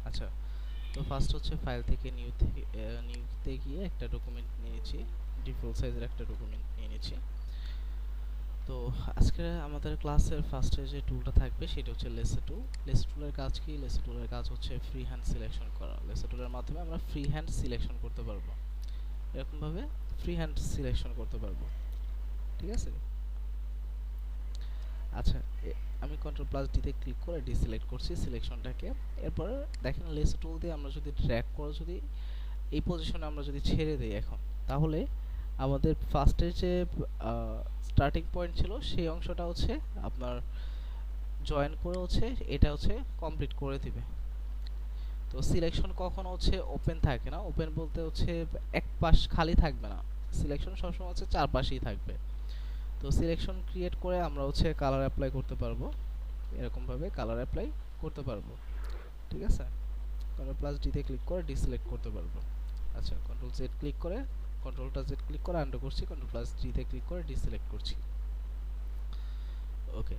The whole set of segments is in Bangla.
আচ্ছা, তো ফার্স্ট হচ্ছে ফাইল থেকে নিউতে গিয়ে একটা ডকুমেন্ট নিয়েছি, ডিফল্ট সাইজের একটা ডকুমেন্ট নিয়ে নিয়েছি। তো আজকে আমাদের ক্লাসের ফার্স্টে যে টুলটা থাকবে সেটা হচ্ছে লেসো টুল। লেসো টুলের কাজ কি? লেসো টুলের কাজ হচ্ছে ফ্রি হ্যান্ড সিলেকশন করা। লেসো টুলের মাধ্যমে আমরা ফ্রি হ্যান্ড সিলেকশন করতে পারবো, এরকমভাবে ফ্রি হ্যান্ড সিলেকশন করতে পারবো। ঠিক আছে? আচ্ছা, আমি কন্ট্রোল প্লাস ডিতে ক্লিক করে ডিসিলেক্ট করছি সিলেকশনটাকে। এরপর দেখেন লেসো টুল দিয়ে আমরা যদি ড্র্যাগ করে যদি এই পজিশনে আমরা যদি ছেড়ে দেই এখন, তাহলে আমাদের ফার্স্টের যে স্টার্টিং পয়েন্ট ছিল সেই অংশটা হচ্ছে আপনার জয়েন করে হচ্ছে এটা হচ্ছে কমপ্লিট করে দিবে। তো সিলেকশন কখনো হচ্ছে ওপেন থাকে না, ওপেন বলতে হচ্ছে এক পাশ খালি থাকবে না, সিলেকশন সবসময় হচ্ছে চারপাশেই থাকবে। তো সিলেকশন ক্রিয়েট করে আমরা হচ্ছে কালার অ্যাপ্লাই করতে পারবো, এরকমভাবে কালার অ্যাপ্লাই করতে পারবো। ঠিক আছে? কন্ট্রোল প্লাস ডিতে ক্লিক করে ডিসিলেক্ট করতে পারবো। আচ্ছা, কন্ট্রোল জেড ক্লিক করে কন্ট্রোলটা জেড ক্লিক করে আনডু করছি, কন্ট্রোল প্লাস ডিতে ক্লিক করে ডিসিলেক্ট করছি। ওকে,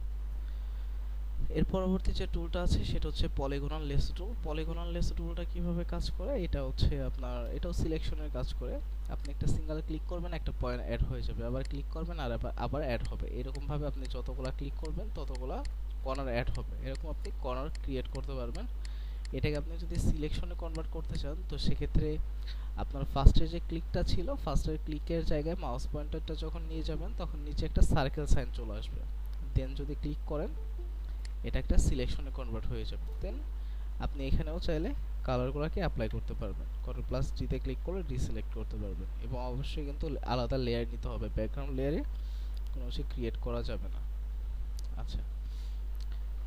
এর পরবর্তী যে টুলটা আছে সেটা হচ্ছে পলিগনাল লেসো টুল। পলিগনাল লেসো টুলটা কিভাবে কাজ করে? এটা হচ্ছে আপনার এটাও সিলেকশনের কাজ করে। আপনি একটা সিঙ্গেল ক্লিক করবেন, একটা পয়েন্ট অ্যাড হয়ে যাবে, আবার ক্লিক করবেন আর আবার অ্যাড হবে। এরকম ভাবে আপনি যতগুলা ক্লিক করবেন ততগুলা কর্নার অ্যাড হবে, এরকম আপনি কর্নার ক্রিয়েট করতে পারবেন। এটাকে আপনি যদি সিলেকশনে কনভার্ট করতে চান তো সেক্ষেত্রে আপনার ফার্স্টের যে ক্লিকটা ছিল, ফার্স্টের ক্লিকের জায়গায় মাউস পয়েন্টারটা যখন নিয়ে যাবেন তখন নিচে একটা সার্কেল সাইন চলে আসবে। দেন যদি ক্লিক করেন এটা একটা সিলেকশনে কনভার্ট হয়ে যাবে। দেন আপনি এখানেও চাইলে কালারগুলোকে অ্যাপ্লাই করতে পারবেন, কন্ট্রোল প্লাস ডিতে ক্লিক করে ডিসিলেক্ট করতে পারবেন। এবং অবশ্যই কিন্তু আলাদা লেয়ার নিতে হবে, ব্যাকগ্রাউন্ড লেয়ারে কোনো কিছু ক্রিয়েট করা যাবে না। আচ্ছা,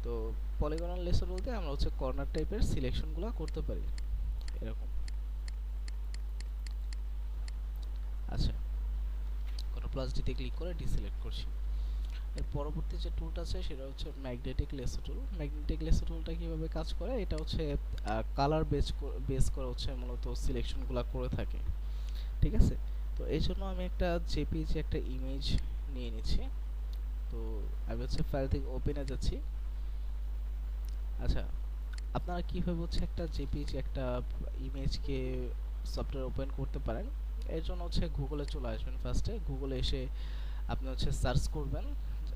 তো পলিগনাল লেসো বলতে আমরা হচ্ছে কর্নার টাইপের সিলেকশনগুলো করতে পারি এরকম। আচ্ছা, কন্ট্রোল প্লাস ডিতে ক্লিক করে ডিসিলেক্ট করছি। এর পরবর্তী যে টুলটা আছে সেটা হচ্ছে ম্যাগনেটিক লেসো টুল। ম্যাগনেটিক লেসো টুলটা কিভাবে কাজ করে? এটা হচ্ছে কালার বেস করে হচ্ছে মূলত সিলেকশনগুলো করে থাকে। ঠিক আছে? তো এই জন্য আমি একটা জেপিজি একটা ইমেজ নিয়ে নিচ্ছি। তো আমি হচ্ছে ফাইল থেকে ওপেনে যাচ্ছি। আচ্ছা, আপনারা কিভাবে হচ্ছে একটা জেপিজি একটা ইমেজকে সফটওয়্যার ওপেন করতে পারেন? এর জন্য হচ্ছে গুগলে চলে আসবেন। ফার্স্টে গুগলে এসে আপনি হচ্ছে সার্চ করবেন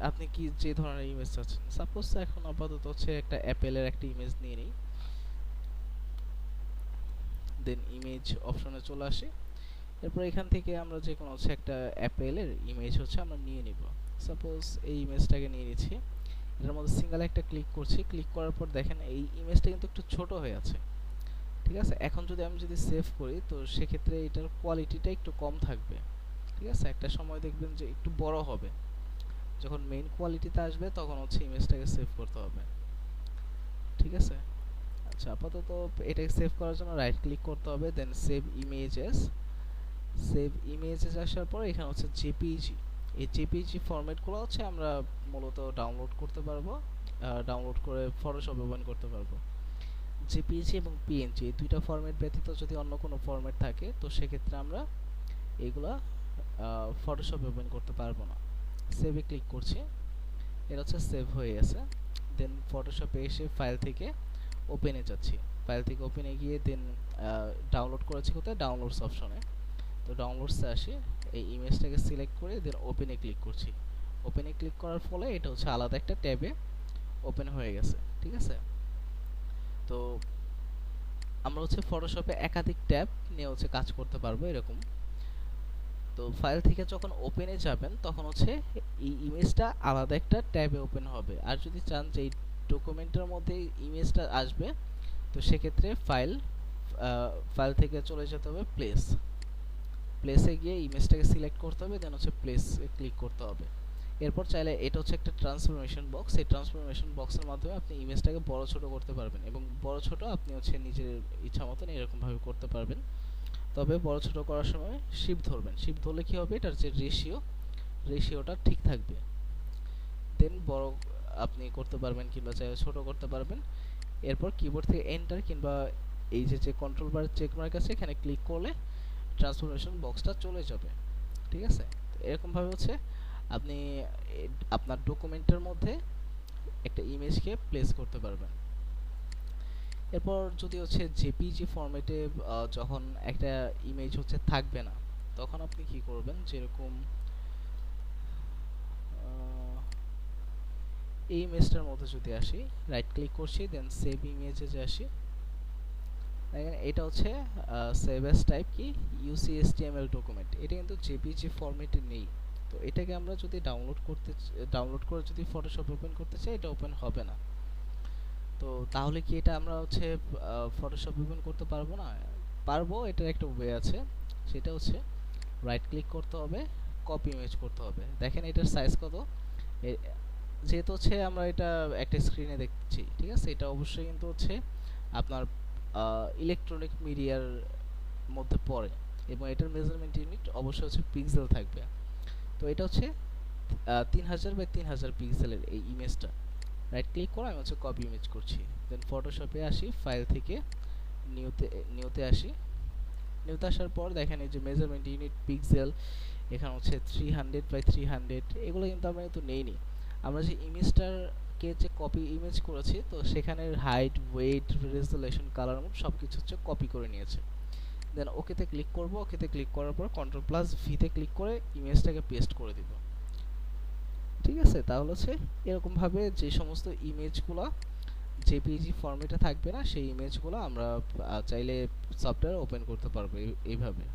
আপনি কি যে ধরনের ইমেজ চাচ্ছেন। সাপোজ এখন আপাতত হচ্ছে একটা অ্যাপেলের একটা ইমেজ নিয়ে নিই। দেন ইমেজ অপশনে চলে আসি। এরপর এখান থেকে আমরা যে কোনো হচ্ছে একটা অ্যাপেলের ইমেজ হচ্ছে আমরা নিয়ে নিব। সাপোজ এই ইমেজটাকে নিয়ে নিচ্ছি, এটার মধ্যে সিঙ্গেল একটা ক্লিক করছি। ক্লিক করার পর দেখেন এই ইমেজটা কিন্তু একটু ছোট হয়ে আছে। ঠিক আছে? এখন যদি আমি সেভ করি তো সেক্ষেত্রে এটার কোয়ালিটিটা একটু কম থাকবে। ঠিক আছে? একটা সময় দেখবেন যে একটু বড় হবে, যখন মেইন কোয়ালিটিতে আসবে তখন হচ্ছে ইমেজটাকে সেভ করতে হবে। ঠিক আছে? আচ্ছা, আপাতত এটাকে সেভ করার জন্য রাইট ক্লিক করতে হবে, দেন সেভ ইমেজেস। সেভ ইমেজেস আসার পর এখানে হচ্ছে জেপিইজি। এই জেপিইজি ফরম্যাটগুলো হচ্ছে আমরা মূলত ডাউনলোড করতে পারবো, ডাউনলোড করে ফটোশপ ওপেন করতে পারবো। জেপিইজি এবং পিএনজি এই দুইটা ফরম্যাট ব্যতীত যদি অন্য কোনো ফরম্যাট থাকে তো সেক্ষেত্রে আমরা এগুলা ফটোশপ ওপেন করতে পারবো না। সেভে ক্লিক করছি, এটা হচ্ছে সেভ হয়ে গেছে। দেন ফটোশপে এসে ফাইল থেকে ওপেনে যাচ্ছি, ফাইল থেকে ওপেনে গিয়ে দেন ডাউনলোড করেছি কোথায়? ডাউনলোডস অপশনে। তো ডাউনলোডসে আসি, এই ইমেজটাকে সিলেক্ট করে দেন ওপেনে ক্লিক করছি। ওপেনে ক্লিক করার ফলে এটা হচ্ছে আলাদা একটা ট্যাবে ওপেন হয়ে গেছে। ঠিক আছে? তো আমরা হচ্ছে ফটোশপে একাধিক ট্যাব নিয়ে হচ্ছে কাজ করতে পারবো এরকম। তো ফাইল থেকে যখন ওপেনে যাবেন তখন হচ্ছে এই ইমেজটা আলাদা একটা ট্যাবে ওপেন হবে। আর যদি চান যে এই ডকুমেন্টের মধ্যে ইমেজটা আসবে তো সেক্ষেত্রে ফাইল থেকে চলে যেতে হবে প্লেসে গিয়ে ইমেজটাকে সিলেক্ট করতে হবে, দেন হচ্ছে প্লেসে ক্লিক করতে হবে। এরপর চাইলে এটা হচ্ছে একটা ট্রান্সফরমেশন বক্স, এই ট্রান্সফরমেশন বক্সের মাধ্যমে আপনি ইমেজটাকে বড় ছোট করতে পারবেন এবং বড় ছোট আপনি হচ্ছে নিজের ইচ্ছা মতন এরকমভাবে করতে পারবেন। তবে বড় ছোট করার সময় শিফট ধরবেন, শিফট ধরলে কি হবে? এটার যে রেশিওটা ঠিক থাকবে। দেন বড় আপনি করতে পারবেন কিংবা চাইলে ছোট করতে পারবেন। এরপর কিবোর্ড থেকে এন্টার কিংবা এই যে কন্ট্রোল বার চেক মার্ক আছে এখানে ক্লিক করলে ট্রান্সফরমেশন বক্সটা চলে যাবে। ঠিক আছে? তো এরকমভাবে হচ্ছে আপনি আপনার ডকুমেন্টের মধ্যে একটা ইমেজকে প্লেস করতে পারবেন। এরপর যদি হচ্ছে জেপিজি ফরম্যাটে যখন একটা ইমেজ হচ্ছে থাকবে না, তখন আপনি কি করবেন, যেরকম এই ইমেজটার মধ্যে যদি আসি, রাইট ক্লিক করছি, দেন সেভ ইমেজে যে আসি, দেখেন এটা হচ্ছে সেভ অ্যাজ টাইপ কি ইউসিএসটিএমএল ডকুমেন্ট, এটা কিন্তু জেপিজি ফরম্যাটে নেই। তো এটাকে আমরা যদি ডাউনলোড করে যদি ফটোশপ ওপেন করতে চাই, এটা ওপেন হবে না। তো তাহলে কি এটা আমরা হচ্ছে ফটোশপ ওপেন করতে পারবো না? পারবো, এটার একটা ওয়ে আছে, সেটা হচ্ছে রাইট ক্লিক করতে হবে, কপি ইমেজ করতে হবে। দেখেন এটার সাইজ কত, যেহেতু হচ্ছে আমরা এটা একটা স্ক্রিনে দেখছি, ঠিক আছে, এটা অবশ্যই কিন্তু হচ্ছে আপনার ইলেকট্রনিক মিডিয়ার মধ্যে পড়ে, এবং এটার মেজারমেন্ট ইউনিট অবশ্যই হচ্ছে পিক্সেল থাকবে। তো এটা হচ্ছে 3000 বাই 3000 পিক্সেলের এই ইমেজটা। রাইট ক্লিক করে আমি হচ্ছে কপি ইমেজ করছি, দেন ফটোশপে আসি, ফাইল থেকে নিউতে আসি। নিউতে আসার পর দেখেন এই যে মেজারমেন্ট ইউনিট পিক্সেল, এখানে হচ্ছে 300 বাই 300, এগুলো কিন্তু আমরা কিন্তু নেইনি। আমরা যে ইমেজটাকে যে কপি ইমেজ করেছি, তো সেখানের height, weight, resolution, colour mode সব কিছু হচ্ছে কপি করে নিয়েছে। দেন ওকেতে ক্লিক করব, ওকেতে ক্লিক করার পর কন্ট্রোল প্লাস ভিতে ক্লিক করে ইমেজটাকে পেস্ট করে দিব। ঠিক আছে, তাহলে হচ্ছে এরকমভাবে যে সমস্ত ইমেজগুলো জেপিজি ফরম্যাটে থাকবে না, সেই ইমেজগুলো আমরা চাইলে সফটওয়্যার ওপেন করতে পারবো এইভাবে।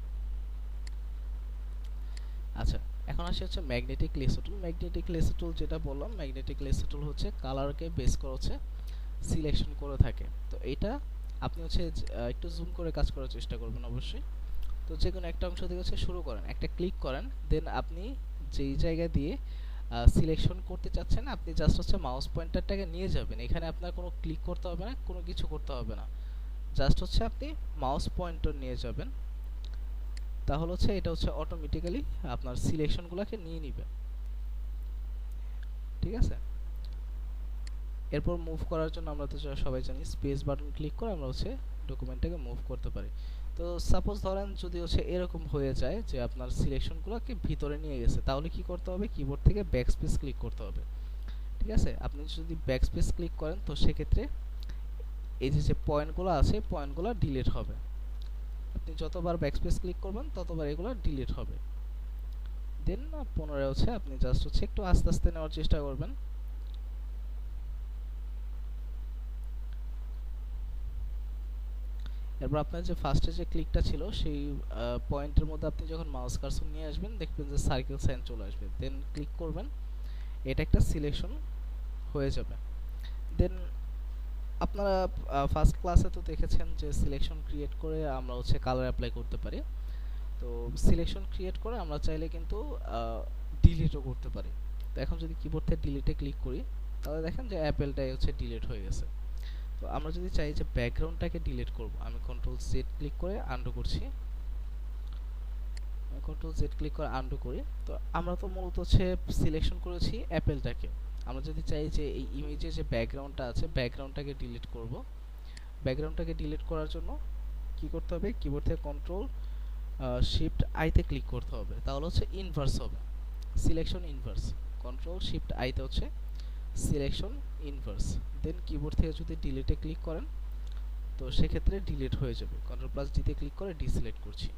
আচ্ছা, এখন আসি হচ্ছে ম্যাগনেটিক লেসো টুল। ম্যাগনেটিক লেসো টুল যেটা বললাম, ম্যাগনেটিক লেসো টুল হচ্ছে কালারকে বেস করে হচ্ছে সিলেকশন করে থাকে। তো এটা আপনি হচ্ছে একটু জুম করে কাজ করার চেষ্টা করবেন অবশ্যই। তো যে কোনো একটা অংশ থেকে হচ্ছে শুরু করেন, একটা ক্লিক করেন, দেন আপনি যেই জায়গা দিয়ে সিলেকশন করতে চাচ্ছেন, আপনি জাস্ট হচ্ছে মাউস পয়েন্টারটাকে নিয়ে যাবেন। এখানে আপনার কোনো ক্লিক করতে হবে না, কোনো কিছু করতে হবে না, জাস্ট হচ্ছে আপনি মাউস পয়েন্টার নিয়ে যাবেন, তাহলে হচ্ছে এটা হচ্ছে অটোমেটিক্যালি আপনার সিলেকশনগুলোকে নিয়ে নিবে। ঠিক আছে, এরপর মুভ করার জন্য আমরা তো সবাই জানি স্পেস বাটন ক্লিক করে আমরা হচ্ছে ডকুমেন্টটাকে মুভ করতে পারি। তো সাপোজ ধরেন যদি হচ্ছে এরকম হয়ে যায় যে আপনার সিলেকশনগুলোকে ভিতরে নিয়ে গেছে, তাহলে কি করতে হবে, কিবোর্ড থেকে ব্যাকস্পেস ক্লিক করতে হবে। ঠিক আছে, আপনি যদি ব্যাকস্পেস ক্লিক করেন, তো সেক্ষেত্রে এই যে পয়েন্টগুলো আছে, পয়েন্টগুলো ডিলিট হবে। আপনি যতবার ব্যাকস্পেস ক্লিক করবেন ততবার এগুলো ডিলিট হবে। দেন পুনরায় হচ্ছে আপনি জাস্ট হচ্ছে একটু আস্তে আস্তে নেওয়ার চেষ্টা করবেন। এরপর আপনার যে ফার্স্টে যে ক্লিকটা ছিল, সেই পয়েন্টের মধ্যে আপনি যখন মাউস কার্সর নিয়ে আসবেন, দেখবেন যে সার্কেল সাইন চলে আসবে, দেন ক্লিক করবেন, এটা একটা সিলেকশন হয়ে যাবে। দেন আপনারা ফার্স্ট ক্লাসে তো দেখেছেন যে সিলেকশন ক্রিয়েট করে আমরা হচ্ছে কালার অ্যাপ্লাই করতে পারি। তো সিলেকশন ক্রিয়েট করে আমরা চাইলে কিন্তু ডিলিটও করতে পারি। তো এখন যদি কিবোর্ড থেকে ডিলিটে ক্লিক করি, তাহলে দেখেন যে অ্যাপেলটাই হচ্ছে ডিলিট হয়ে গেছে। তো আমরা যদি চাই যে ব্যাকগ্রাউন্ডটাকে ডিলিট করব, আমি কন্ট্রোল জেড ক্লিক করে আনডু করছি, কন্ট্রোল জেড ক্লিক করে আনডু করি। তো আমরা তো মূলত হচ্ছে সিলেকশন করেছি অ্যাপেলটাকে। আমরা যদি চাই যে এই ইমেজে যে ব্যাকগ্রাউন্ডটা আছে, ব্যাকগ্রাউন্ডটাকে ডিলিট করব, ব্যাকগ্রাউন্ডটাকে ডিলিট করার জন্য কি করতে হবে, কিবোর্ড থেকে কন্ট্রোল শিফট আইতে ক্লিক করতে হবে, তাহলে হচ্ছে ইনভার্স হবে, সিলেকশন ইনভার্স। কন্ট্রোল শিফট আইতে হচ্ছে সিলেকশন ইনভার্স। দেন কিবোর্ড থেকে যদি ডিলিটে ক্লিক করেন, তো সেক্ষেত্রে ডিলিট হয়ে যাবে। কন্ট্রোল প্লাস ডিতে ক্লিক করে ডিসিলেক্ট করছি।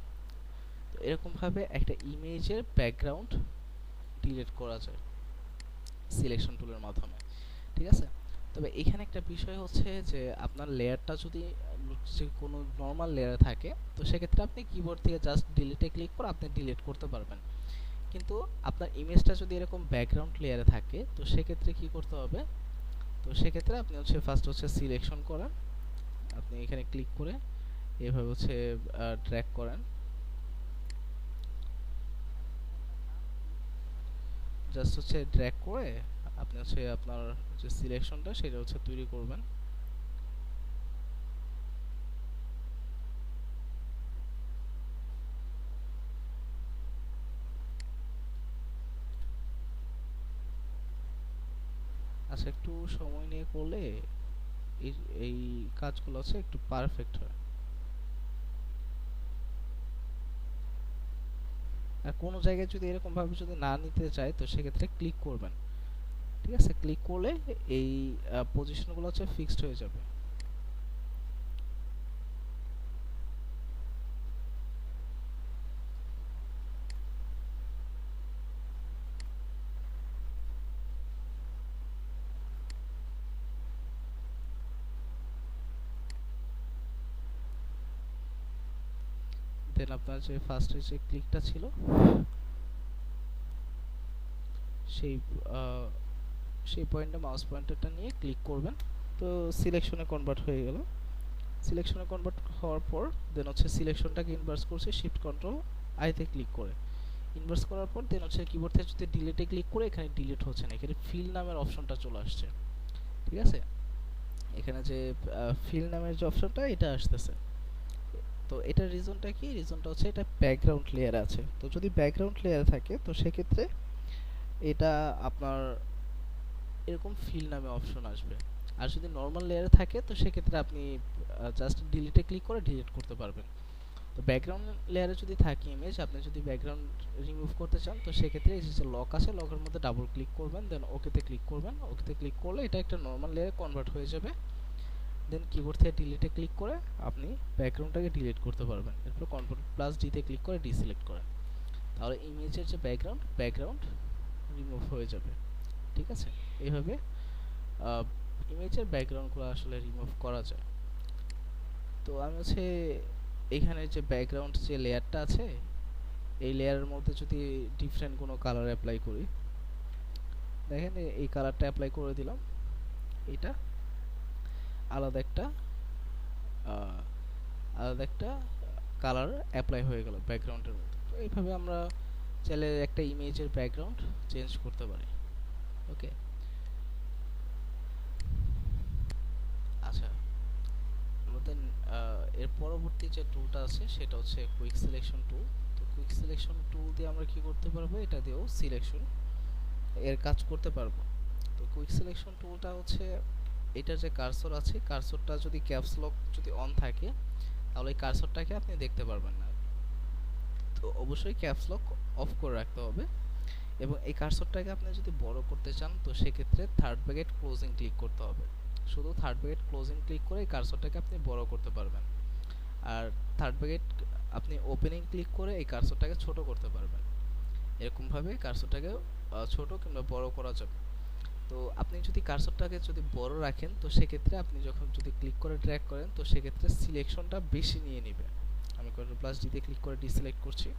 তো এরকমভাবে একটা ইমেজের ব্যাকগ্রাউন্ড ডিলিট করা যায় সিলেকশন টুলের মাধ্যমে। ঠিক আছে, তবে এখানে একটা বিষয় হচ্ছে যে আপনার লেয়ারটা যদি যে কোনো নর্মাল লেয়ারে থাকে, তো সেক্ষেত্রে আপনি কিবোর্ড থেকে জাস্ট ডিলিটে ক্লিক করে আপনি ডিলিট করতে পারবেন। কিন্তু আপনার ইমেজটা যদি এরকম ব্যাকগ্রাউন্ড লেয়ারে থাকে, তো সেক্ষেত্রে কি করতে হবে, তো সেক্ষেত্রে আপনি হচ্ছে ফার্স্ট হচ্ছে সিলেকশন করেন, আপনি এখানে ক্লিক করে এভাবে হচ্ছে ড্র্যাগ করেন, জাস্ট হচ্ছে ড্র্যাগ করে আপনি হচ্ছে আপনার যে সিলেকশনটা সেটা হচ্ছে তৈরি করবেন। আচ্ছা, একটু সময় নিয়ে করলে এই এই কাজগুলো হচ্ছে একটু পারফেক্ট হয়। আর কোনো জায়গায় যদি এরকম ভাবে যদি না নিতে চায়, তো সেক্ষেত্রে ক্লিক করবেন। ঠিক আছে, ক্লিক করলে এই পজিশনগুলো হচ্ছে ফিক্সড হয়ে যাবে। দেন আপনার যে ফার্স্টে যে ক্লিকটা ছিল সেই সেই পয়েন্টে মাউস পয়েন্টারটা নিয়ে ক্লিক করবেন, তো সিলেকশনে কনভার্ট হয়ে গেল। সিলেকশনে কনভার্ট হওয়ার পর দেন হচ্ছে সিলেকশনটাকে ইনভার্স করছি শিফট কন্ট্রোল আইতে ক্লিক করে। ইনভার্স করার পর দেন হচ্ছে কিবোর্ড থেকে যদি ডিলিটে ক্লিক করে, এখানে ডিলিট হচ্ছে না, এখানে ফিল নামের অপশনটা চলে আসছে। ঠিক আছে, এখানে যে ফিল নামের যে অপশনটা এটা আসতেছে। তো এটার রিজনটা কি? রিজনটা হচ্ছে এটা ব্যাকগ্রাউন্ড লেয়ার আছে। তো যদি ব্যাকগ্রাউন্ড লেয়ার থাকে তো সেক্ষেত্রে এটা আপনার এরকম ফিল নামে অপশন আসবে। আর যদি নর্মাল লেয়ারে থাকে তো সেক্ষেত্রে আপনি জাস্ট ডিলিটে ক্লিক করে ডিলিট করতে পারবেন। তো ব্যাকগ্রাউন্ড লেয়ারে যদি থাকে ইমেজ, আপনি যদি ব্যাকগ্রাউন্ড রিমুভ করতে চান তো সেক্ষেত্রে এই যে লক আছে, লকের মধ্যে ডাবল ক্লিক করবেন, দেন ওকেতে ক্লিক করবেন। ওকেতে ক্লিক করলে এটা একটা নর্মাল লেয়ারে কনভার্ট হয়ে যাবে। দেন কিবোর্ড থেকে ডিলিটে ক্লিক করে আপনি ব্যাকগ্রাউন্ডটাকে ডিলিট করতে পারবেন। এরপর কন্ট্রোল প্লাস ডি তে ক্লিক করে ডিসিলেক্ট করেন, তাহলে ইমেজের যে ব্যাকগ্রাউন্ড রিমুভ হয়ে যাবে। ঠিক আছে, এইভাবে ইমেজের ব্যাকগ্রাউন্ডগুলো আসলে রিমুভ করা যায়। তো আমি হচ্ছে এখানে যে ব্যাকগ্রাউন্ড যে লেয়ারটা আছে এই লেয়ারের মধ্যে যদি ডিফারেন্ট কোনো কালার অ্যাপ্লাই করি, দেখেন এই কালারটা অ্যাপ্লাই করে দিলাম, এটা আলাদা একটা কালার অ্যাপ্লাই হয়ে গেল ব্যাকগ্রাউন্ডের মধ্যে। তো এইভাবে আমরা চাইলে একটা ইমেজের ব্যাকগ্রাউন্ড চেঞ্জ করতে পারি। ওকে, আচ্ছা, আমাদের এর পরবর্তী যে টুলটা আছে সেটা হচ্ছে কুইক সিলেকশন টুল। তো কুইক সিলেকশন টুল দিয়ে আমরা কি করতে পারবো, এটা দিয়েও সিলেকশন এর কাজ করতে পারবো। তো কুইক সিলেকশন টুলটা হচ্ছে এটার যে কার্সর আছে, কার্সরটা যদি ক্যাপস লক যদি অন থাকে তাহলে এই কার্সরটাকে আপনি দেখতে পারবেন না। তো অবশ্যই ক্যাপস লক অফ করে রাখতে হবে। এবং এই কার্সরটাকে আপনি যদি বড় করতে চান তো সেক্ষেত্রে থার্ড ব্র্যাকেট ক্লোজিং ক্লিক করতে হবে। শুধু থার্ড ব্র্যাকেট ক্লোজিং ক্লিক করে এই কার্সরটাকে আপনি বড় করতে পারবেন। আর থার্ড ব্র্যাকেট আপনি ওপেনিং ক্লিক করে এই কার্সরটাকে ছোট করতে পারবেন। এরকমভাবে কার্সরটাকে ছোট কিংবা বড় করা যাবে। তো আপনি যদি কার্সরটাকে যদি বড় রাখেন তো সেক্ষেত্রে আপনি যখন যদি ক্লিক করে ড্র্যাগ করেন তো সেক্ষেত্রে সিলেকশনটা বেশি নিয়ে নেবে। আমি কন্ট্রোল প্লাস ডি তে ক্লিক করে ডিসিলেক্ট করছি।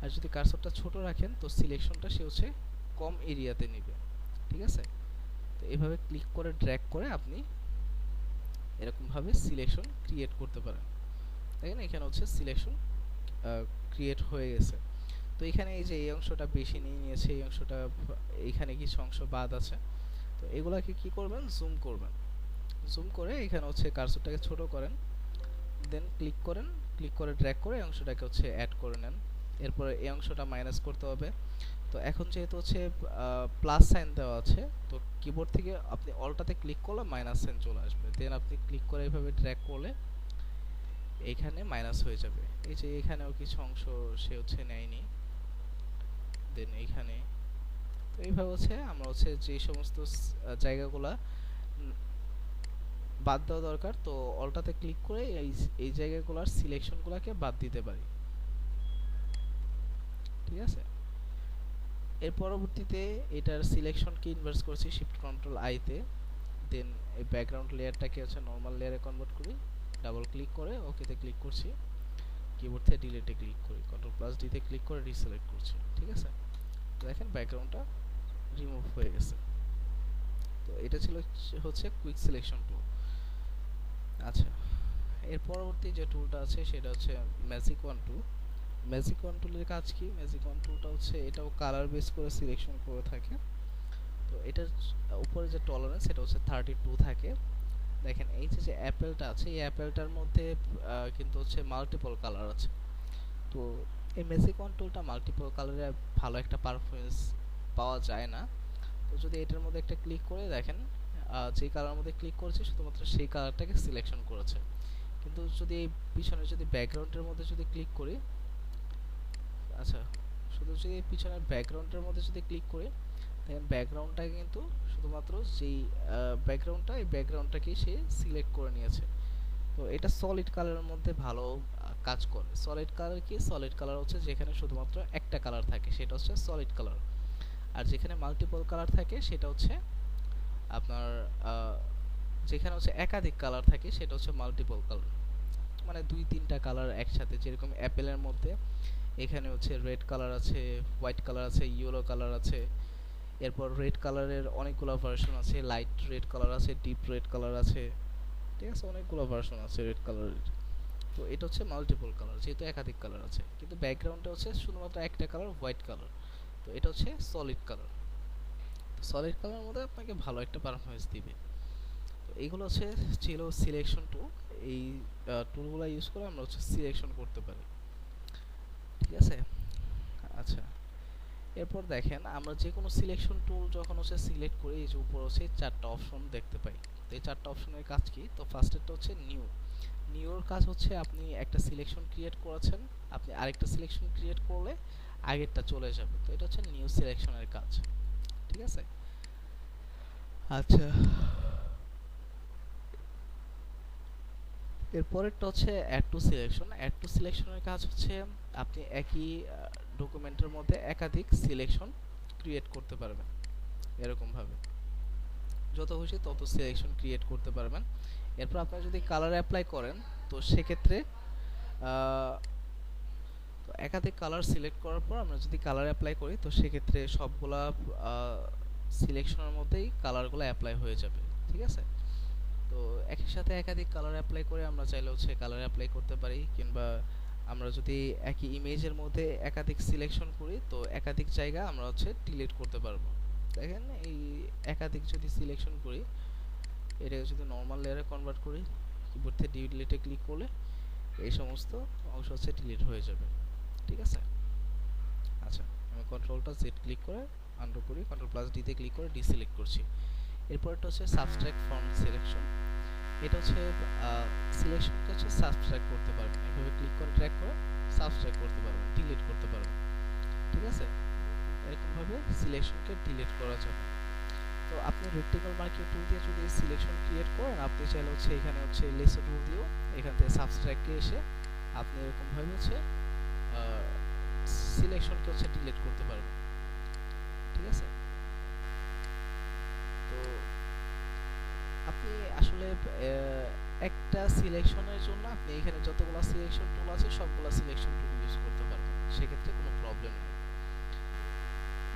আর যদি কার্সরটা ছোট রাখেন তো সিলেকশনটা সে হচ্ছে কম এরিয়াতে নেবে। ঠিক আছে, তো এইভাবে ক্লিক করে ড্র্যাগ করে আপনি এরকমভাবে সিলেকশন ক্রিয়েট করতে পারেন। দেখেন এখানে হচ্ছে সিলেকশন ক্রিয়েট হয়ে গেছে। তো এখানে এই যে এই অংশটা বেশি নিয়ে নিয়েছে, এই অংশটা, এখানে কিছু অংশ বাদ আছে। তো এগুলাকে কি করবেন, জুম করবেন। জুম করে এখানে হচ্ছে কার্সরটাকে ছোট করেন, দেন ক্লিক করেন, ক্লিক করে ড্র্যাগ করে অংশটাকে হচ্ছে অ্যাড করে নেন। এরপরে এই অংশটা মাইনাস করতে হবে। তো এখন যেহেতু হচ্ছে প্লাস সাইন দেওয়া আছে তো কিবোর্ড থেকে আপনি অলটাতে ক্লিক করলে মাইনাস সাইন চলে আসবে। দেন আপনি ক্লিক করে এইভাবে ড্র্যাগ করলে এইখানে মাইনাস হয়ে যাবে। এই যে এখানেও কিছু অংশ সে হচ্ছে নেয়নি, দেন এইখানে। তো এইভাবে হচ্ছে আমরা হচ্ছে যে সমস্ত জায়গাগুলা বাদ দেওয়া দরকার তো অলটাতে ক্লিক করে এই জায়গাগুলোর সিলেকশনগুলোকে বাদ দিতে পারি। ঠিক আছে, এর পরবর্তীতে এটার সিলেকশনকে ইনভার্স করছি শিফট কন্ট্রোল আইতে। দেন এই ব্যাকগ্রাউন্ড লেয়ারটাকে হচ্ছে নর্মাল লেয়ারে কনভার্ট করি, ডাবল ক্লিক করে ওকেতে ক্লিক করছি, কিবোর্ড থেকে ডিলিটে ক্লিক করি, কন্ট্রোল প্লাস ডি তে ক্লিক করে রিসিলেক্ট করছি। ঠিক আছে, দেখেন ব্যাকগ্রাউন্ডটা রিমুভ হয়ে গেছে। তো এটা ছিল হচ্ছে কুইক সিলেকশন টুল। আচ্ছা, এর পরবর্তী যে টুলটা আছে সেটা হচ্ছে ম্যাজিক ওয়ান টুল। ম্যাজিক ওয়ান টুলের কাজ কি? ম্যাজিক ওয়ান টুলটা হচ্ছে এটাও কালার বেস করে সিলেকশন করে থাকে। তো এটার উপরে যে টলারেন্স সেটা হচ্ছে 32 থাকে। দেখেন এই যে অ্যাপেলটা আছে এই অ্যাপেলটার মধ্যে কিন্তু হচ্ছে মাল্টিপল কালার আছে। তো এই ম্যাজিক ওয়ান টুলটা মাল্টিপল কালারে ভালো একটা পারফরমেন্স পাওয়া যায় না। তো যদি এটার মধ্যে একটা ক্লিক করে দেখেন যে কালারের মধ্যে ক্লিক করেছে শুধুমাত্র সেই কালারটাকে সিলেকশন করেছে। কিন্তু যদি এই পিছনে যদি ব্যাকগ্রাউন্ডের মধ্যে যদি ক্লিক করি, আচ্ছা, শুধু যদি পিছনের ব্যাকগ্রাউন্ডের মধ্যে যদি ক্লিক করি দেখেন ব্যাকগ্রাউন্ডটা কিন্তু শুধুমাত্র যেই ব্যাকগ্রাউন্ডটা এই ব্যাকগ্রাউন্ডটাকেই সে সিলেক্ট করে নিয়েছে। তো এটা সলিড কালারের মধ্যে ভালো কাজ করে। সলিড কালার কি? সলিড কালার হচ্ছে যেখানে শুধুমাত্র একটা কালার থাকে সেটা হচ্ছে সলিড কালার। আর যেখানে মাল্টিপল কালার থাকে সেটা হচ্ছে আপনার যেখানে হচ্ছে একাধিক কালার থাকে সেটা হচ্ছে মাল্টিপল কালার। মানে 2-3টা কালার একসাথে, যেরকম অ্যাপেলের মধ্যে এখানে হচ্ছে রেড কালার আছে, হোয়াইট কালার আছে, ইয়েলো কালার আছে। এরপর রেড কালারের অনেকগুলো ভার্সন আছে, লাইট রেড কালার আছে, ডিপ রেড কালার আছে, ঠিক আছে, অনেকগুলো ভার্সন আছে রেড কালারের। তো এটা হচ্ছে মাল্টিপল কালার, যেহেতু একাধিক কালার আছে, কিন্তু ব্যাকগ্রাউন্ডটা হচ্ছে শুধুমাত্র একটা কালার, হোয়াইট কালার। তো এটা হচ্ছে সলিড কালার। সলিড কালারের মধ্যে আপনাকে ভালো একটা পারফরমেন্স দিবে। তো এইগুলো হচ্ছে ছিল সিলেকশন টুল। এই টুলগুলো ইউজ করে আমরা হচ্ছে সিলেকশন করতে পারি, ঠিক আছে। আচ্ছা, এরপর দেখেন আমরা যে কোনো সিলেকশন টুল যখন হচ্ছে সিলেক্ট করি, এই যে উপর হচ্ছে 4টা অপশন দেখতে পাই। তো এই 4টা অপশনের কাজ কি? তো ফার্স্টেরটা হচ্ছে নিউ। নিউর কাজ হচ্ছে আপনি একটা সিলেকশন ক্রিয়েট করেছেন, আপনি আরেকটা সিলেকশন ক্রিয়েট করলে আগেরটা চলে যাবে। তো এটা হচ্ছে নিউ সিলেকশনের কাজ, ঠিক আছে। আচ্ছা, এরপরেরটা হচ্ছে add to selection. Add to সিলেকশনের কাজ হচ্ছে আপনি একই ডকুমেন্টের মধ্যে একাধিক সিলেকশন ক্রিয়েট করতে পারবেন। এরকম ভাবে যত খুশি তত সিলেকশন ক্রিয়েট করতে পারবেন। এরপর আপনারা যদি কালার অ্যাপ্লাই করেন, তো সেক্ষেত্রে তো একাধিক কালার সিলেক্ট করার পর আমরা যদি কালার অ্যাপ্লাই করি, তো সেক্ষেত্রে সবগুলা সিলেকশনের মধ্যেই কালারগুলো অ্যাপ্লাই হয়ে যাবে, ঠিক আছে। তো একই সাথে একাধিক কালার অ্যাপ্লাই করে আমরা চাইলে হচ্ছে কালার অ্যাপ্লাই করতে পারি, কিংবা আমরা যদি একই ইমেজের মধ্যে একাধিক সিলেকশন করি, তো একাধিক জায়গা আমরা হচ্ছে ডিলিট করতে পারবো। দেখেন এই একাধিক যদি সিলেকশন করি, এটাকে যদি নর্মাল লেয়ারে কনভার্ট করি, কিবোর্ড থেকে ডিলিটে ক্লিক করলে এই সমস্ত অংশ হচ্ছে ডিলিট হয়ে যাবে, ঠিক আছে। আচ্ছা, আমি কন্ট্রোলটা জেড ক্লিক করে আনডু করি, কন্ট্রোল প্লাস ডি তে ক্লিক করে ডিসিলেক্ট করছি। এরপরটা হচ্ছে সাবস্ট্রাক্ট ফ্রম সিলেকশন। এটা হচ্ছে সিলেকশনকে হচ্ছে সাবস্ট্রাক্ট করতে পারবেন, এভাবে ক্লিক করে ড্র্যাগ করে সাবস্ট্রাক্ট করতে পারবেন, ডিলিট করতে পারবেন, ঠিক আছে। এরকম ভাবে সিলেকশনকে ডিলিট করা যাবে। তো আপনি রেক্টেঙ্গল মার্কিং টুল দিয়ে যদি সিলেকশন ক্রিয়েট করেন, আপনি চাইলে হচ্ছে এখানে হচ্ছে লেসো টুল দিয়েও এখান থেকে সাবস্ট্রাক্টে এসে আপনি এরকম ভাবে হচ্ছে সিলেকশনকে হচ্ছে ডিলিট করতে পারবেন, ঠিক আছে। তো আপনি আসলে একটা সিলেকশনের জন্য আপনি এখানে যতগুলো সিলেকশন টুল আছে সবগুলো সিলেকশন টুল ইউজ করতে পারবেন, সেক্ষেত্রে কোনো প্রবলেম নেই।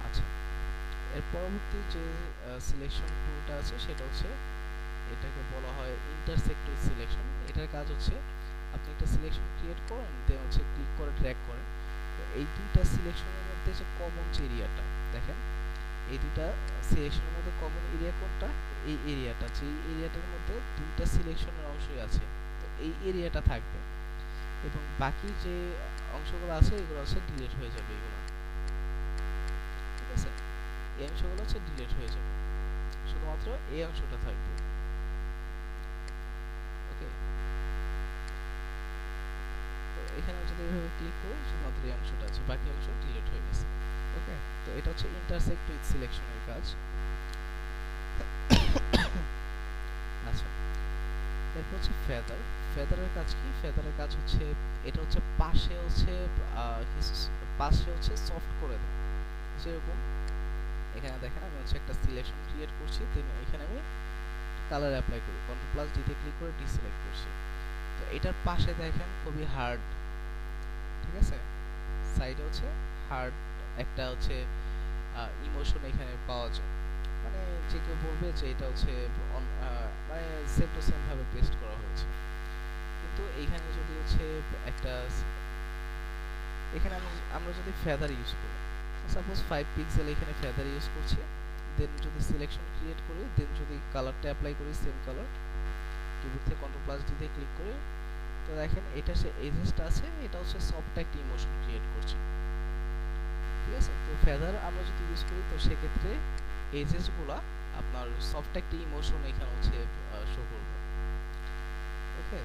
আচ্ছা, এর পরবর্তী যে সিলেকশন টুলটা আছে সেটা হচ্ছে, এটাকে বলা হয় ইন্টারসেক্ট উইথ সিলেকশন। এটার কাজ হচ্ছে আপনি একটা সিলেকশন ক্রিয়েট করেন, দেন হচ্ছে ক্লিক করে ড্র্যাগ করেন। তো এই দুইটা সিলেকশনের মধ্যে যে কমন যে এরিয়াটা দেখেন, এই দুইটা সিলেকশনের মধ্যে কমন এরিয়া কোনটা? এই এরিয়াটা, যে এরিয়াটার মধ্যে দুইটা সিলেকশনের অংশই আছে, তো এই এরিয়াটা থাকবে, এবং বাকি যে অংশগুলো আছে এগুলো হচ্ছে ডিলিট হয়ে যাবে, এগুলো, ঠিক আছে। এই অংশগুলো হচ্ছে ডিলিট হয়ে যাবে, শুধুমাত্র এই অংশটা থাকবে, ওকে। তো এখানে যদি এভাবে ক্লিক করি, শুধুমাত্র এই অংশটা আছে, বাকি অংশ ডিলিট হয়ে গেছে, ওকে। তো এটা হচ্ছে ইন্টারসেক্ট উইথ সিলেকশনের কাজ। আচ্ছা, এরপর হচ্ছে ফেদার। ফেদারের কাজ কি? ফেদারের কাজ হচ্ছে এটা হচ্ছে পাশে হচ্ছে পাশে হচ্ছে সফট করে দেয়। যেরকম এখানে দেখেন আমি হচ্ছে একটা সিলেকশন ক্রিয়েট করছি, দেন এখানে আমি কালার অ্যাপ্লাই করি, কন্ট্রোল প্লাস ডি তে ক্লিক করে ডিসিলেক্ট করছি। তো এটার পাশে দেখেন খুবই হার্ড, ঠিক আছে, সাইডে হচ্ছে হার্ড একটা হচ্ছে ইমোশন এখানে পাওয়া যায়। মানে যে কেউ বলবে যে এটা হচ্ছে মানে সেম টু সেম ভাবে পেস্ট করা হয়েছে। কিন্তু এইখানে যদি হচ্ছে একটা এখানে আমরা যদি ফেদার ইউজ করি, সাপোজ 5 পিক্সেল এখানে ফেদার ইউজ করছি, দেন যদি সিলেকশন ক্রিয়েট করি, দেন যদি কালারটা অ্যাপ্লাই করি সেম কালার, কিবোর্ড থেকে কন্ট্রোল প্লাস ডি তে ক্লিক করে, তো দেখেন এটা সে এজেসটা আছে, এটা হচ্ছে সফট একটা ইমোশন ক্রিয়েট করছে, ঠিক আছে। তো ফেদার আমরা যদি ইউজ করি, তো সেক্ষেত্রে এজেসগুলো আপনার সফট একটা ইমোশন এখানে হচ্ছে শো করবে, ওকে।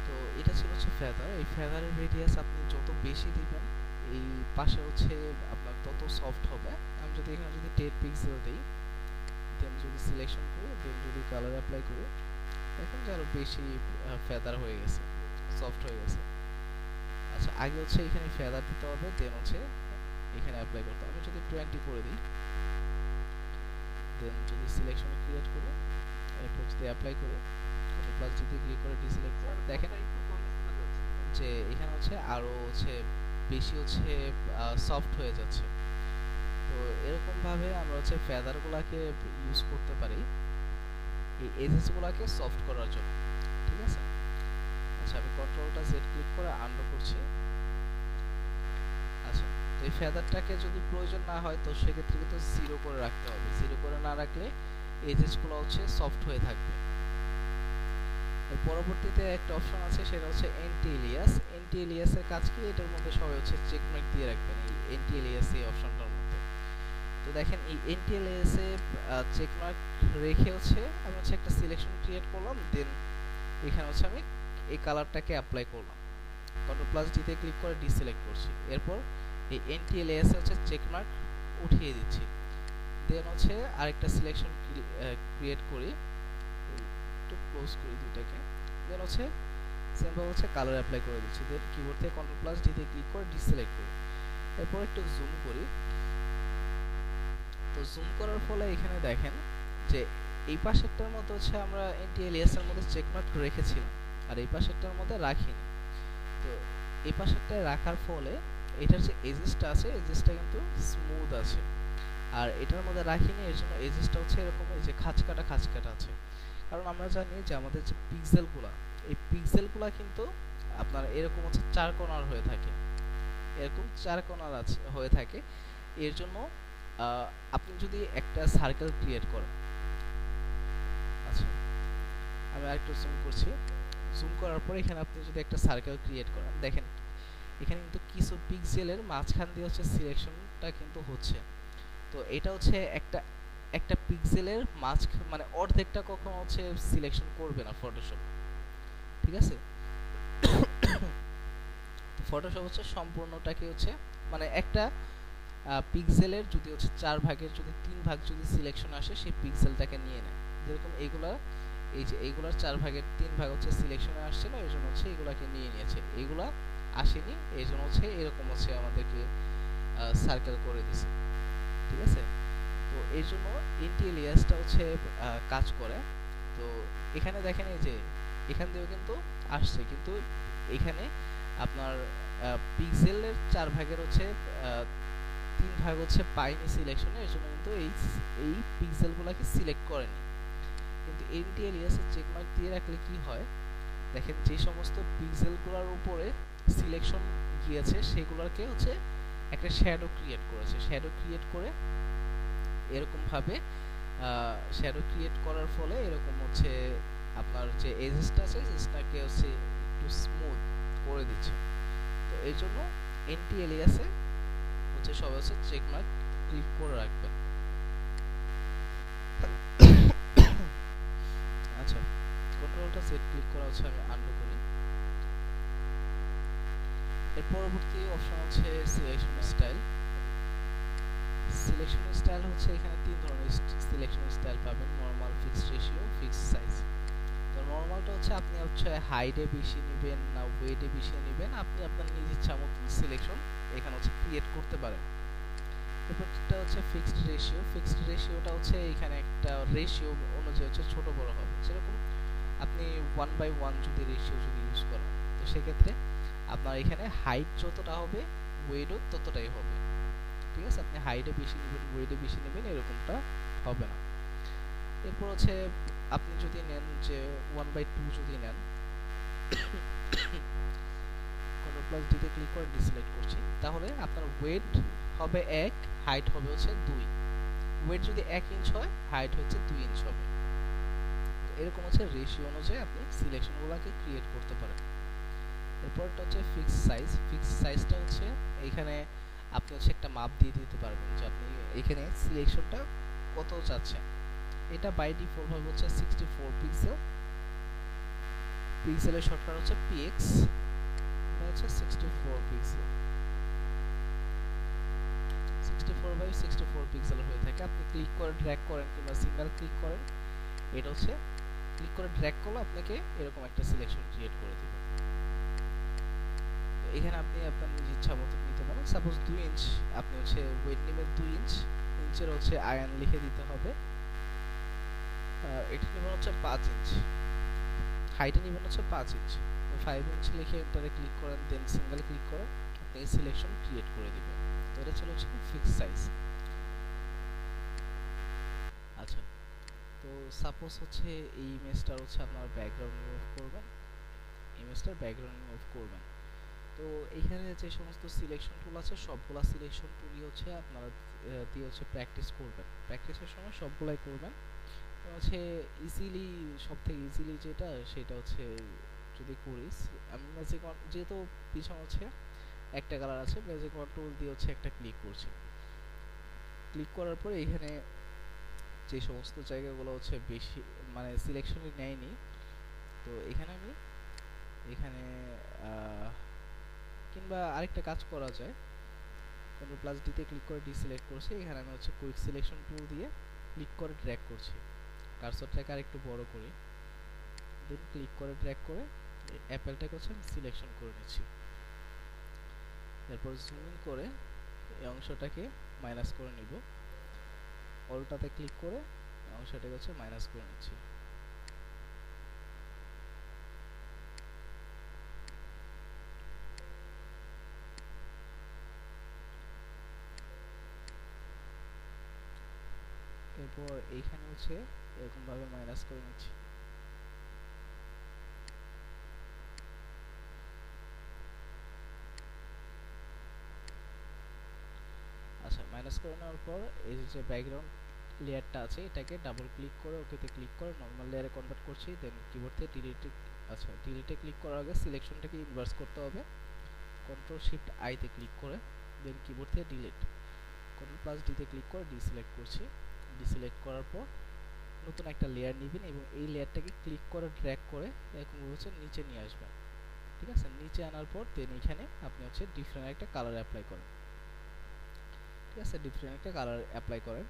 তো এটা ছিল হচ্ছে ফেদার। এই ফেদারের রেডিয়াস আপনি যত বেশি দিবেন, এই পাশে হচ্ছে আপনার তত সফট হবে। আমি যদি এখানে যদি 10 পিক্সেল দিই, দেন যদি সিলেকশন করি, দেন যদি কালার অ্যাপ্লাই করি, দেখেন যে আরো বেশি ফেদার হয়ে গেছে, সফট হয়ে গেছে। আচ্ছা, আগে হচ্ছে এখানে ফেদার দিতে হবে, দেন হচ্ছে এখানে অ্যাপ্লাই করতে হবে। আমি যদি 20 করে দিই, দেন যদি সিলেকশন ক্রিয়েট করি, এরপর যদি অ্যাপ্লাই করি, প্লাস যদি ক্লিক করে ডিসিলেক্ট করেন দেখেন যে এখানে হচ্ছে আরো হচ্ছে বেশি হচ্ছে সফট হয়ে যাচ্ছে। তো এরকম ভাবে আমরা হচ্ছে ফেদার গুলাকে ইউজ করতে পারি এই এজেস গুলাকে সফট করার জন্য, ঠিক আছে। আচ্ছা আমি কন্ট্রোলটা জেড ক্লিক করে আনডু করছি। আচ্ছা তো এই ফেদারটাকে যদি প্রয়োজন না হয় তো সেক্ষেত্রে কিন্তু জিরো করে রাখতে হবে, জিরো করে না রাখলে এজেস গুলো হচ্ছে সফট হয়ে থাকবে। এর পরবর্তীতে একটা অপশন আছে সেটা হচ্ছে এন্টি এলিয়াস। এন্টি এলিয়াসের কাজ কি, এটার মধ্যে সবাই হচ্ছে চেক মার্ক দিয়ে রাখবেন এই এন্টি এলিয়াস এই অপশনটার মধ্যে। তো দেখেন এই এন্টি এলিয়াস এ চেক মার্ক রেখে হচ্ছে আমি হচ্ছে একটা সিলেকশন ক্রিয়েট করলাম, দেন এখানে হচ্ছে আমি এই কালারটাকে অ্যাপ্লাই করলাম, কন্ট্রোল প্লাস ডি তে ক্লিক করে ডিসিলেক্ট করছি। এরপর এই এন্টি এলিয়াস এ হচ্ছে চেক মার্ক উঠিয়ে দিচ্ছি, দেন হচ্ছে আরেকটা সিলেকশন ক্রিয়েট করি, একটু ক্লোজ করি দুইটাকে, দেন হচ্ছে সিম্পল হচ্ছে কালার অ্যাপ্লাই করে দিচ্ছি, দেন কিবোর্ড থেকে কন্ট্রোল প্লাস ডি তে ক্লিক করে ডিসিলেক্ট করি। এরপর একটু জুম করি। তো জুম করার ফলে এখানে দেখেন যে এই পাশেরটার মধ্যে হচ্ছে আমরা এন্টি এলিয়াস এর মধ্যে চেক মার্ক রেখেছিলাম আর এই পাশেরটার মধ্যে রাখিনি। তো এই পাশেরটায় রাখার ফলে এটার যে এজেসটা আছে এজেসটা কিন্তু স্মুথ আছে, আর এটার মধ্যে রাখিনি এর জন্য এজেসটা হচ্ছে এরকম এই যে খাঁচকাটা খাঁচকাটা আছে। কারণ আমরা জানি যে আমাদের যে পিক্সেলগুলা এই পিক্সেলগুলা কিন্তু আপনার এরকম হচ্ছে চার কোণার হয়ে থাকে, এরকম চার কোণার আছে হয়ে থাকে। এর জন্য আপনি যদি একটা সার্কেল ক্রিয়েট করেন, আচ্ছা আমি আরেকটু জুম করছি, জুম করার পর এখানে আপনি যদি একটা সার্কেল ক্রিয়েট করেন দেখেন এখানে কিন্তু কিছু পিক্সেলের মাঝখান দিয়ে হচ্ছে সিলেকশনটা কিন্তু হচ্ছে। তো এটা হচ্ছে একটা একটা পিক্সেলের মানে অর্ধেকটা কখনো হচ্ছে সিলেকশন করবে না ফটোশপ, ঠিক আছে। তো ফটোশপ হচ্ছে সম্পূর্ণটাকে হচ্ছে মানে একটা পিক্সেলের যদি হচ্ছে 4 ভাগের যদি 3 ভাগ যদি সিলেকশন আসে সেই পিক্সেলটাকে নিয়ে নেয়। যেরকম এইগুলা এই যে এইগুলার 4 ভাগের 3 ভাগ হচ্ছে সিলেকশনে আসছিল, এর জন্য হচ্ছে এগুলাকে নিয়ে নিয়েছে, এইগুলা আসেনি এই জন্য হচ্ছে এরকম হচ্ছে আমাদেরকে সার্কেল করে দিছে, ঠিক আছে। তো এর জন্য এন্টি এলিয়াসটা হচ্ছে কাজ করে। তো এখানে দেখেন এই যে এখান দিয়েও কিন্তু আসছে, কিন্তু এখানে আপনার পিক্সেলের 4 ভাগের হচ্ছে 3 ভাগ হচ্ছে পাইনি সিলেকশনে, এর জন্য কিন্তু এই পিক্সেলগুলোকে সিলেক্ট করেনি। কিন্তু এন্টি এলিয়াসের চেক মার্ক দিয়ে রাখলে কি হয় দেখেন যে সমস্ত পিক্সেলগুলোর উপরে সিলেকশন গিয়েছে সেগুলোকে হচ্ছে একটা শ্যাডো ক্রিয়েট করেছে, শ্যাডো ক্রিয়েট করে এরকম ভাবে শ্যাডো ক্রিয়েট করার ফলে এরকম হচ্ছে আপনার যে এজেসটা আছে এজেসটাকে হচ্ছে একটু স্মুথ করে দিচ্ছে। তো এই জন্য এন্টি এলিয়াসে হচ্ছে সবাই হচ্ছে চেক মার্ক ক্লিক করে রাখবেন। আচ্ছা কন্ট্রোলটা সেট ক্লিক করা হচ্ছে আমি আনডু করি। এর পরবর্তী অপশন হচ্ছে সিলেকশন স্টাইল। সিলেকশন স্টাইল হচ্ছে এখানে তিন ধরনের সিলেকশন স্টাইল পাবেন, normal, fixed ratio, fixed size. তো নরমালটা হচ্ছে আপনি হচ্ছে হাইটে বেশি নেবেন না ওয়েটে বেশি নেবেন, আপনি আপনার নিজ ইচ্ছা মতো সিলেকশন এখানে হচ্ছে ক্রিয়েট করতে পারেন। এরপরটা হচ্ছে ফিক্সড রেশিও। ফিক্সড রেশিওটা হচ্ছে এখানে একটা রেশিও অনুযায়ী হচ্ছে ছোট বড় হবে, যেরকম আপনি 1/1 যদি রেশিও যদি ইউজ করেন তো সেক্ষেত্রে আপনার এখানে হাইট যতটা হবে ওয়েটও ততটাই হবে, ঠিক আছে। আপনি হাইটে বেশি নেবেন ওয়েটে বেশি নেবেন এরকমটা হবে না। এরপর হচ্ছে আপনি যদি নেন যে 1/2 যদি নেন, কন্ট্রোল প্লাস ডি তে ক্লিক করে ডিসিলেক্ট করছি, তাহলে আপনার ওয়েট হবে 1, হাইট হবে হচ্ছে 2। ওয়েট যদি 1 ইঞ্চ হয় হাইট হচ্ছে 2 ইঞ্চ হবে। তো এরকম হচ্ছে রেশিও অনুযায়ী আপনি সিলেকশনগুলোকে ক্রিয়েট করতে পারেন। এরপরটা হচ্ছে ফিক্সড সাইজ। ফিক্সড সাইজটা হচ্ছে এখানে আপনি হচ্ছে একটা মাপ দিয়ে দিতে পারবেন যে আপনি এখানে সিলেকশনটা কত চাচ্ছেন। এটা বাই ডিফল্ট ভাবে হচ্ছে 64 পিক্সেল, পিক্সেলের শর্টকাট হচ্ছে px, এটা হচ্ছে 64 পিক্সেল, 64/64 পিক্সেলের হয়ে থাকে। আপনি ক্লিক করে ড্র্যাগ করেন কিংবা সিঙ্গেল ক্লিক করেন, এটা হচ্ছে ক্লিক করে ড্র্যাগ করলে আপনাকে এরকম একটা সিলেকশন ক্রিয়েট করে দিবে। তো এখানে আপনি আপনার নিজ ইচ্ছা মতো নিতে পারেন। সাপোজ 2 ইঞ্চ আপনি হচ্ছে ওয়েট নেবেন 2 ইঞ্চ, ইঞ্চের হচ্ছে আয়ান লিখে দিতে হবে। এটা নেবেন হচ্ছে 5 ইঞ্চ, হাইটে নেবেন হচ্ছে 5 ইঞ্চ। তো 5 ইঞ্চ লিখে এন্টারে ক্লিক করেন, দেন সিঙ্গেল ক্লিক করে আপনি এই সিলেকশন ক্রিয়েট করে দিবেন। তো এটা ছিল হচ্ছে ফিক্স সাইজ। আচ্ছা, তো সাপোজ হচ্ছে এই ইমেজটার হচ্ছে আপনার ব্যাকগ্রাউন্ড রিমুভ করবেন, ইমেজটার ব্যাকগ্রাউন্ড রিমুভ করবেন। তো এইখানে যে সমস্ত সিলেকশন টুল আছে সবগুলা সিলেকশন টুলই হচ্ছে আপনারা দিয়ে হচ্ছে প্র্যাকটিস করবেন, প্র্যাকটিসের সময় সবগুলাই করবেন। তো হচ্ছে ইজিলি, সব থেকে ইজিলি যেটা সেটা হচ্ছে যদি করিস, আমি ম্যাজিক যেহেতু পিছনে হচ্ছে একটা কালার আছে, ম্যাজিক টুল দিয়ে হচ্ছে একটা ক্লিক করছি। ক্লিক করার পরে এখানে যে সমস্ত জায়গাগুলো হচ্ছে বেশি মানে সিলেকশনে নেয়নি, তো এখানে আমি এখানে কিংবা আরেকটা কাজ করা যায়, কন্ট্রোল প্লাস ডিতে ক্লিক করে ডিসিলেক্ট করছি, এখানে আমি হচ্ছে কুইক সিলেকশন টুল দিয়ে ক্লিক করে ড্র্যাগ করছি, কার্সরটাকে আরেকটু বড় করি, দেন ক্লিক করে ড্র্যাগ করে অ্যাপেলটাকে হচ্ছে আমি সিলেকশন করে নিচ্ছি। এরপর জুম ইন করে এই অংশটাকে মাইনাস করে নিব, অলটাতে ক্লিক করে অংশটাকে হচ্ছে মাইনাস করে নিচ্ছি। এরপর এইখানে হচ্ছে এরকম ভাবে মাইনাস করে নিচ্ছি। আচ্ছা, মাইনাস করে নেওয়ার পর এই যে ব্যাকগ্রাউন্ড লেয়ারটা আছে এটাকে ডাবল ক্লিক করে ওকেতে ক্লিক করে নরমাল লেয়ারে কনভার্ট করছি, দেন কিবোর্ড থেকে ডিলিটে, আচ্ছা ডিলিটে ক্লিক করার আগে সিলেকশনটাকে ইনভার্স করতে হবে, কন্ট্রোল শিফট আই তে ক্লিক করে দেন কিবোর্ড থেকে ডিলিট, কন্ট্রোল প্লাস ডি তে ক্লিক করে ডিসিলেক্ট করছি। ডিসিলেক্ট করার পর নতুন একটা লেয়ার নেবেন এবং এই লেয়ারটাকে ক্লিক করে ড্র্যাগ করে এরকম হচ্ছে নিচে নিয়ে আসবেন। ঠিক আছে, নিচে আনার পর দেন এখানে আপনি হচ্ছে ডিফারেন্ট একটা কালার অ্যাপ্লাই করেন। ঠিক আছে, ডিফারেন্ট একটা কালার অ্যাপ্লাই করেন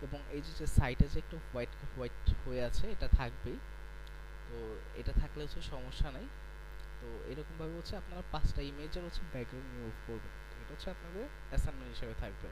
এবং এই যে সাইডে যে একটু হোয়াইট হোয়াইট হয়ে আছে এটা থাকবেই, তো এটা থাকলে হচ্ছে সমস্যা নাই। তো এরকমভাবে হচ্ছে আপনারা 5টা ইমেজের হচ্ছে ব্যাকগ্রাউন্ড রিমুভ করবেন, এটা হচ্ছে আপনাদের অ্যাসাইনমেন্ট হিসেবে থাকবে।